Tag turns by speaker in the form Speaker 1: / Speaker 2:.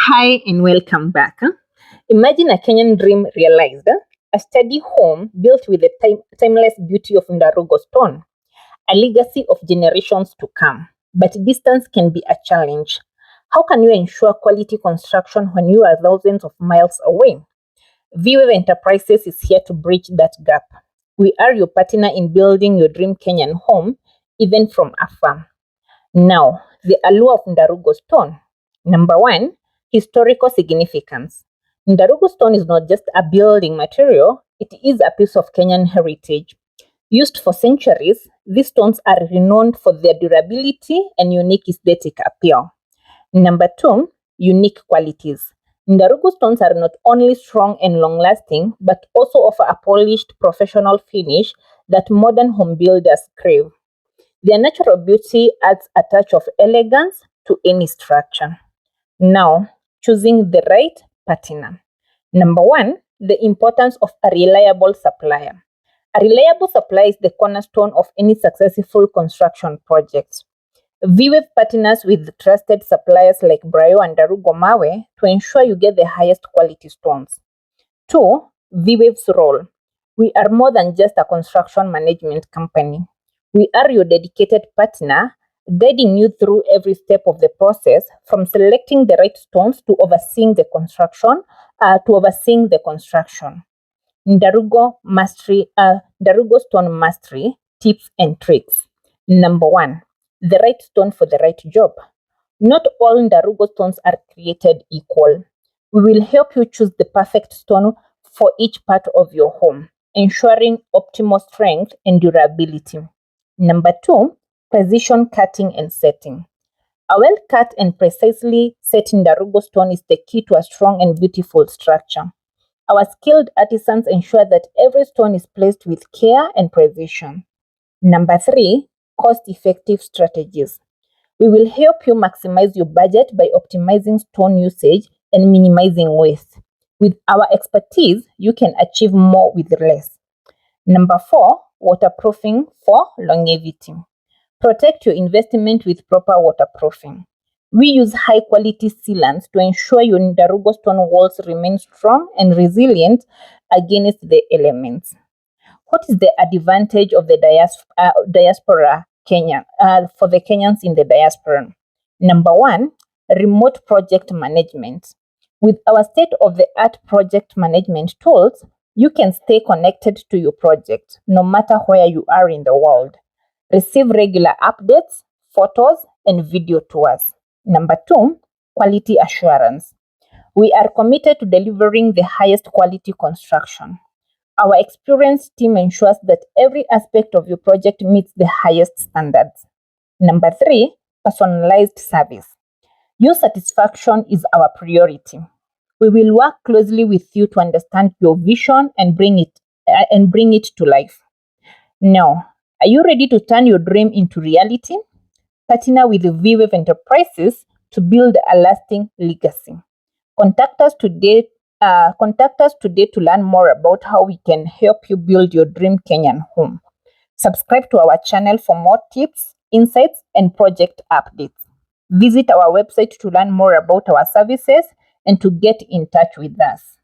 Speaker 1: Hi and welcome back. Imagine a Kenyan dream realized. A sturdy home built with the timeless beauty of Ndarugo stone, a legacy of generations to come. But distance can be a challenge. How can you ensure quality construction when you are thousands of miles away? VWave Enterprises is here to bridge that gap. We are your partner in building your dream Kenyan home, even from afar. Now, the allure of Ndarugo stone. Number one, historical significance. Ndarugo stone is not just a building material, it is a piece of Kenyan heritage. Used for centuries, these stones are renowned for their durability and unique aesthetic appeal. Number two, unique qualities. Ndarugo stones are not only strong and long-lasting, but also offer a polished, professional finish that modern home builders crave. Their natural beauty adds a touch of elegance to any structure. Now, choosing the right partner. Number one, the importance of a reliable supplier. A reliable supplier is the cornerstone of any successful construction project. VWave partners with trusted suppliers like Brayo and Ndarugo Mawe to ensure you get the highest quality stones. Two, VWave's role. We are more than just a construction management company. We are your dedicated partner, guiding you through every step of the process, from selecting the right stones to overseeing the construction. Ndarugo Stone Mastery tips and tricks. Number one, the right stone for the right job. Not all Ndarugo stones are created equal. We will help you choose the perfect stone for each part of your home, ensuring optimal strength and durability. Number two, precision cutting and setting. A well cut and precisely set Ndarugo stone is the key to a strong and beautiful structure. Our skilled artisans ensure that every stone is placed with care and precision. Number three, cost-effective strategies. We will help you maximize your budget by optimizing stone usage and minimizing waste. With our expertise, you can achieve more with less. Number four, waterproofing for longevity. Protect your investment with proper waterproofing. We use high quality sealants to ensure your Ndarugo stone walls remain strong and resilient against the elements. What is the advantage of the diaspora Kenya for the Kenyans in the diaspora? Number one, remote project management. With our state-of-the-art project management tools, you can stay connected to your project no matter where you are in the world. Receive regular updates, photos, and video tours. Number two, quality assurance. We are committed to delivering the highest quality construction. Our experienced team ensures that every aspect of your project meets the highest standards. Number three, personalized service. Your satisfaction is our priority. We will work closely with you to understand your vision and bring it to life. Now, are you ready to turn your dream into reality? Partner with VWave Enterprises to build a lasting legacy. Contact us today to learn more about how we can help you build your dream Kenyan home. Subscribe to our channel for more tips, insights, and project updates. Visit our website to learn more about our services and to get in touch with us.